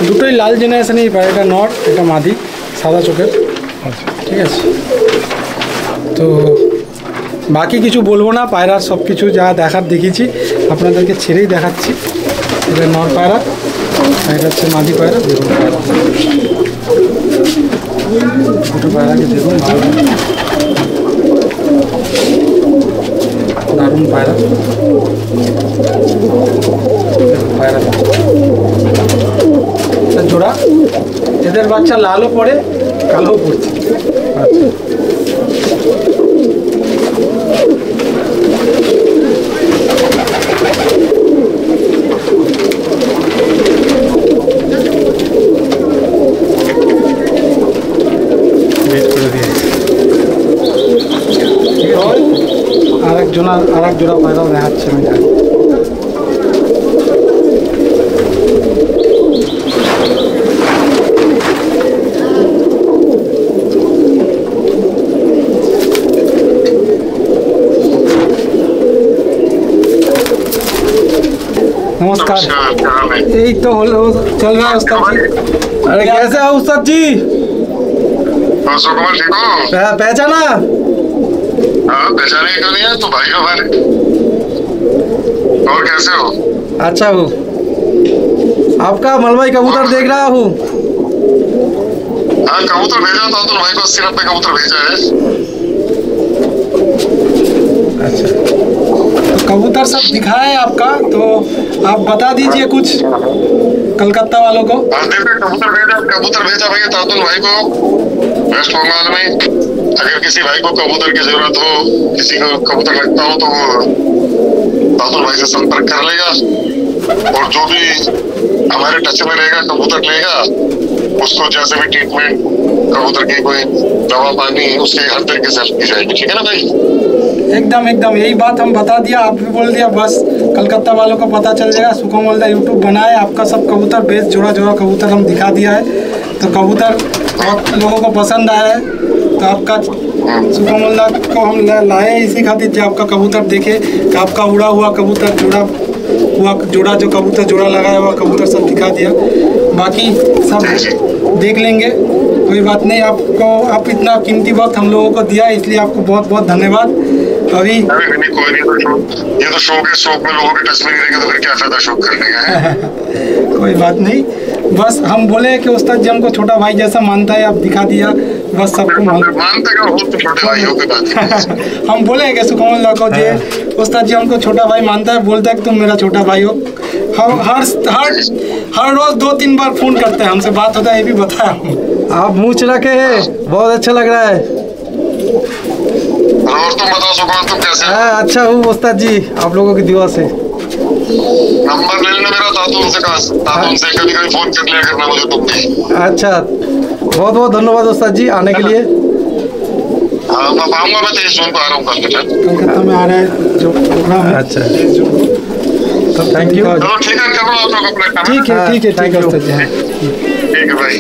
দুটোই লাল জেনারেশনের পায়রা। এটা নর, এটা মাদি, সাদা চোখের, ঠিক আছে। তো বাকি কিছু বলবো না, পায়রার সব কিছু যা দেখার দেখিয়েছি, আপনাদেরকে ছেড়েই দেখাচ্ছি। এটা নর পায়রা, এটা হচ্ছে মাদি পায়রা। দেখুন পায়রা, দুটো পায়রাকে দেখুন, ভালো দারুণ পায়রা। পায়রা জোড়া, এদের বাচ্চা লালও পড়ে কালোও পড়ছে। আচ্ছা, আর এক জোড়া পায়রাও দেখাচ্ছে আমি জানি। नमस्कार। यही तो चल रहा है उस्ताद जी। अरे कैसे हो उस्ताद जी? ठीक हो? पहचाना? हाँ, पहचाने का नहीं है तो भाई हमारे। और कैसे हो? अच्छा हो। आपका मलबाई कबूतर देख रहा हूँ। हाँ कबूतर भेजा था तो भाई को 80-90 कबूतर भेजा है। अच्छा, तो कबूतर सब दिखाए आपका, तो आप बता दीजिए कुछ कलकत्ता वालों को। हाँ देखिए कबूतर भेजा भैया तातुल भाई को वेस्ट बंगाल में। अगर किसी भाई को कबूतर की जरूरत हो, किसी को कबूतर लगता हो तो वो तातुल भाई से संपर्क कर लेगा और जो भी हमारे टच में रहेगा कबूतर लेगा, उसको जैसे भी ट्रीटमेंट कबूतर की कोई दवा पानी उसके हर तरीके से की जाएगी। ठीक है ना भाई? एकदम एकदम यही बात हम बता दिया, आप भी बोल दिया, बस कलकत्ता वालों को पता चल जाएगा। सुखमोलदा यूट्यूब बनाए, आपका सब कबूतर बेच जोड़ा जोड़ा कबूतर हम दिखा दिया है। तो कबूतर बहुत लोगों को पसंद आया है, तो आपका सुखमोलदा को हम लाए इसी खातिर जो आपका कबूतर देखे कि आपका उड़ा हुआ कबूतर जोड़ा जो कबूतर जोड़ा लगाया हुआ कबूतर सब दिखा दिया। बाकी सब देख लेंगे, कोई बात नहीं। आपको आप इतना कीमती वक्त हम लोगों को दिया, इसलिए आपको बहुत बहुत धन्यवाद। अभी नहीं कोई नहीं, ये तो शौक है, शौक में लोगों के टच में नहीं रहेगा तो फिर क्या फायदा शौक करने का है। कोई बात नहीं, बस हम बोले कि उस्ताद जी हमको छोटा भाई जैसा मानता है, आप दिखा दिया, बस सबको मानते का हो तो छोटे भाइयों की बात। हम बोले कि सुखमोलदा को जे उस्ताद जी हमको छोटा भाई मानता है, बोलता है कि तुम मेरा छोटा भाई हो। हर रोज 2-3 बार फोन करते हैं हमसे, बात होता है, ये भी बताया। आप मुँह चला के है, बहुत अच्छा लग रहा है। और तुम बताओ सुखमान तुम कैसे हो? अच्छा हूँ उस्ताद जी, आप लोगों की दुआ से। नंबर ले लेना मेरा तातुन से, कभी कभी फोन कर लिया करना मुझे तुम भी। अच्छा, बहुत बहुत धन्यवाद उस्ताद जी आने के लिए। हाँ मैं आऊंगा, मैं 23 जून को आ रहा हूँ कलकत्ता। कलकत्ता में आ रहा है जो प्रोग्राम है। अच्छा, थैंक यू। चलो ठीक है, करो आप लोग अपना काम। ठीक है ठीक है ठीक है उस्ताद जी। ठीक है भाई।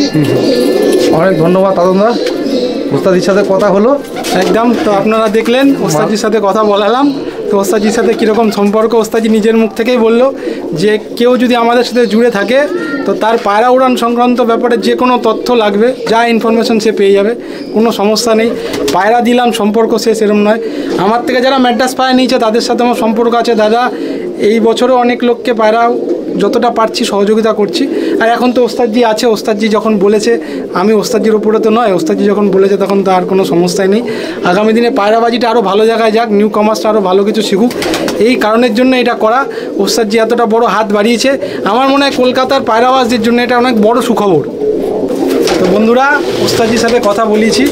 অনেক ধন্যবাদ দাদুদা, উস্তাদির সাথে কথা হলো একদম। তো আপনারা দেখলেন ওস্তাদির সাথে কথা বলালাম, তো ওস্তাদির সাথে কীরকম সম্পর্ক ওস্তাদি নিজের মুখ থেকেই বললো যে কেউ যদি আমাদের সাথে জুড়ে থাকে তো তার পায়রা উড়ান সংক্রান্ত ব্যাপারে যে কোনো তথ্য লাগবে, যা ইনফরমেশন সে পেয়ে যাবে, কোনো সমস্যা নেই। পায়রা দিলাম সম্পর্ক শেষ এরম নয়। আমার থেকে যারা ম্যাড্রাস পায়রা নিয়েছে তাদের সাথে আমার সম্পর্ক আছে। দাদা এই বছরও অনেক লোককে পায়রা যতটা পারছি সহযোগিতা করছি। আর এখন তো ওস্তাদজি আছে, ওস্তাদজি যখন বলেছে, আমি ওস্তাদজির ওপরে তো নয়, ওস্তাদজি যখন বলেছে তখন তো আর কোনো সমস্যাই নেই। আগামী দিনে পায়রাবাজিটা আরও ভালো জায়গায় যাক, নিউ কমার্সটা আরও ভালো কিছু শিখুক, এই কারণের জন্য এটা করা। ওস্তাদজি এতটা বড় হাত বাড়িয়েছে, আমার মনে হয় কলকাতার পায়রাবাজদের জন্য এটা অনেক বড় সুখবর। তো বন্ধুরা ওস্তাদজির সাথে কথা বলিয়েছি,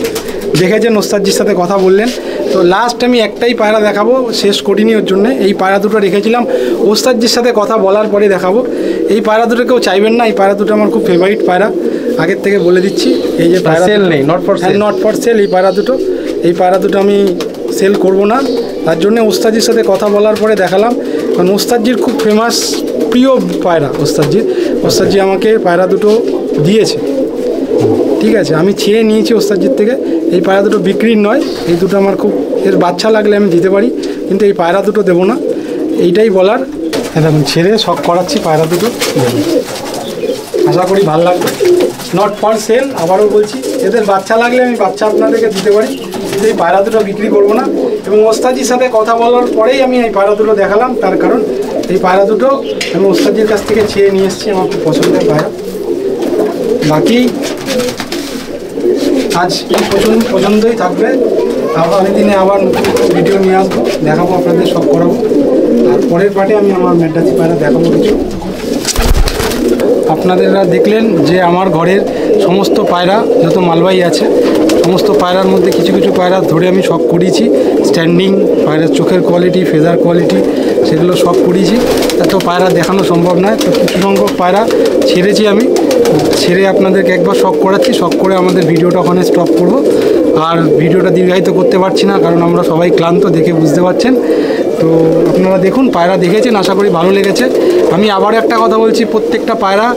দেখেছেন ওস্তাদজির সাথে কথা বললেন। তো লাস্ট আমি একটাই পায়রা দেখাবো, শেষ করিনি ওর জন্যে। এই পায়রা দুটো রেখেছিলাম, ওস্তাদজির সাথে কথা বলার পরে দেখাবো। এই পায়রা দুটো কেউ চাইবেন না, এই পায়রা দুটো আমার খুব ফেভারিট পায়রা, আগের থেকে বলে দিচ্ছি। এই যে পায়রা সেল নেই, not for sale, not for sale. এই পায়রা দুটো আমি সেল করব না, তার জন্য ওস্তাদজির সাথে কথা বলার পরে দেখালাম। কারণ ওস্তাদজির খুব ফেমাস প্রিয় পায়রা ওস্তাদজি আমাকে পায়রা দুটো দিয়েছে। ঠিক আছে, আমি ছেড়ে নিয়েছি ওস্তাদজির থেকে। এই পায়রা দুটো বিক্রির নয়, এই দুটো আমার খুব, এর বাচ্চা লাগলে আমি দিতে পারি, কিন্তু এই পায়রা দুটো দেবো না, এইটাই বলার। দেখুন ছেড়ে শখ করাচ্ছি, পায়রা দুটো আশা করি ভালো লাগবে। নট ফর সেল, আবারও বলছি, এদের বাচ্চা লাগলে আমি বাচ্চা আপনাদেরকে দিতে পারি, কিন্তু এই পায়রা দুটো বিক্রি করবো না। এবং ওস্তাদজির সাথে কথা বলার পরেই আমি এই পায়রা দুটো দেখালাম, তার কারণ এই পায়রা দুটো আমি ওস্তাদজির কাছ থেকে ছেড়ে নিয়ে এসেছি, আমার খুব পছন্দের পায়রা। বাকি আজ এই পর্যন্তই থাকবে, আগামী দিনে আবার নতুন ভিডিও নিয়ে আসবো, দেখাবো আপনাদের, সব করাবো। আর পরের পার্টে আমি আমার ম্যাড্রাসি পায়রা দেখাবো কিছু। আপনারা দেখলেন যে আমার ঘরের সমস্ত পায়রা যত মালবাহী আছে, সমস্ত পায়রার মধ্যে কিছু কিছু পায়রা ধরে আমি সব করিয়েছি। স্ট্যান্ডিং পায়রার চোখের কোয়ালিটি, ফেদার কোয়ালিটি, সেগুলো সব করিয়েছি। এত পায়রা দেখানো সম্ভব নয়, তো কিছু সংখ্যক পায়রা ছেড়েছি আমি, ছেড়ে আপনাদেরকে একবার শখ করাচ্ছি। শখ করে আমাদের ভিডিওটা ওখানে স্টপ করব। আর ভিডিওটা দীর্ঘায়িত করতে পারছি না, কারণ আমরা সবাই ক্লান্ত, দেখে বুঝতে পারছেন। তো আপনারা দেখুন, পায়রা দেখেছেন, আশা করি ভালো লেগেছে। আমি আবার একটা কথা বলছি, প্রত্যেকটা পায়রা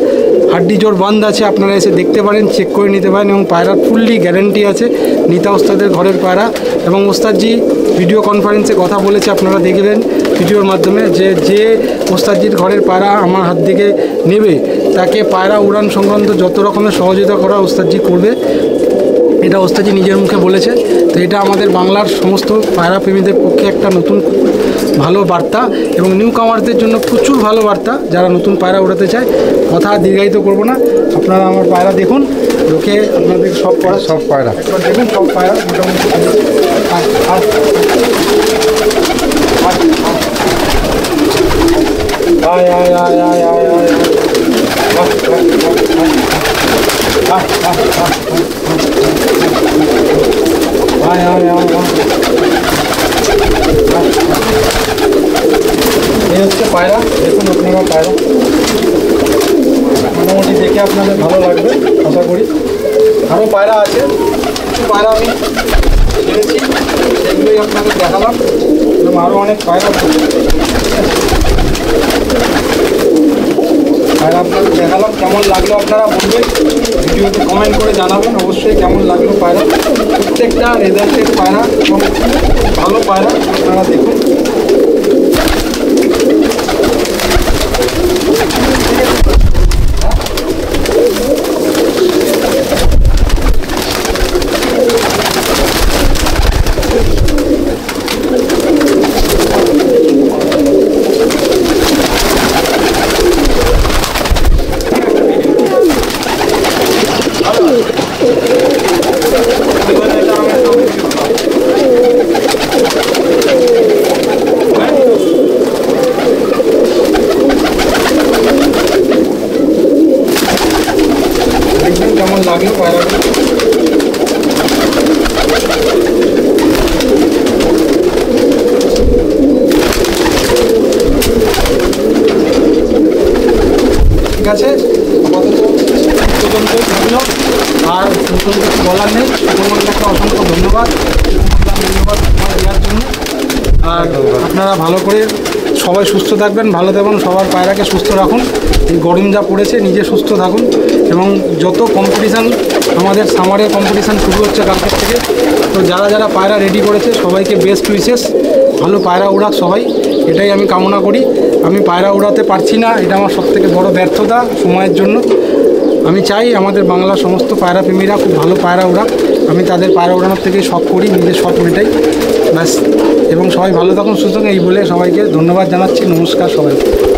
হাড্ডি জোর বন্ধ আছে, আপনারা এসে দেখতে পারেন, চেক করে নিতে পারেন, এবং পায়রার ফুললি গ্যারেন্টি আছে। নিতা ওস্তাদের ঘরের পায়রা, এবং ওস্তাদজি ভিডিও কনফারেন্সে কথা বলেছে, আপনারা দেখবেন ভিডিওর মাধ্যমে, যে ওস্তাদজির ঘরের পায়রা আমার হাত থেকে নেবে তাকে পায়রা উড়ান সংক্রান্ত যত রকমের সহযোগিতা করা ওস্তাদজি করবে। এটা ওস্তাদজি নিজের মুখে বলেছে। তো এটা আমাদের বাংলার সমস্ত পায়রা প্রেমীদের পক্ষে একটা নতুন ভালো বার্তা এবং নিউ কামারদের জন্য প্রচুর ভালো বার্তা, যারা নতুন পায়রা উড়াতে চায়। কথা আর দীর্ঘায়িত করবো না, আপনারা আমার পায়রা দেখুন, লোকে আপনাদের সব পায়রা দেখুন, সব পায়রা মোটামুটি আয় আয় আয় আয় আয় আয় এই হচ্ছে পায়রা, দেখুন আপনারা পায়রা মোটামুটি দেখে আপনাদের ভালো লাগবে আশা করি। আরও পায়রা আছে, কিছু পায়রা আমি ছেড়েছি, সেগুলোই আপনাদের দেখালাম এবং আরও অনেক পায়রা আপনাদের দেখালাম। কেমন লাগলো আপনারা বলবেন, ভিডিওতে কমেন্ট করে জানাবেন অবশ্যই কেমন লাগলো পায়রা। প্রত্যেকটা রেজাল্টের পায়রা এবং ভালো পায়রা আপনারা দেখুন। কেমন লাগলো পায়রাগুলো। ঠিক আছে, আপাতত পর্যন্তই থাকলো, আর নতুন কিছু বলার নেই। সুকুমারকে অসংখ্য ধন্যবাদ, ধন্যবাদ সময় দেওয়ার জন্য। আর আপনারা ভালো করে সবাই সুস্থ থাকবেন, ভালো থাকুন, সবার পায়রাকে সুস্থ রাখুন। এই গরম যা পড়েছে, নিজে সুস্থ থাকুন এবং যত কম্পিটিশান, আমাদের সামারের কম্পিটিশান শুরু হচ্ছে কালকের থেকে। তো যারা যারা পায়রা রেডি করেছে সবাইকে বেস্ট উইশেস, ভালো পায়রা উড়াক সবাই, এটাই আমি কামনা করি। আমি পায়রা উড়াতে পারছি না, এটা আমার সবথেকে বড় ব্যর্থতা সময়ের জন্য। আমি চাই আমাদের বাংলার সমস্ত পায়রা প্রেমীরা খুব ভালো পায়রা উড়াক, আমি তাদের পায়রা উড়ানোর থেকেই শখ করি, নিজের শখ ওইটাই ব্যাস। এবং সবাই ভালো থাকুন, সুস্থ থাকুন, এই বলে সবাইকে ধন্যবাদ জানাচ্ছি। নমস্কার সবাই।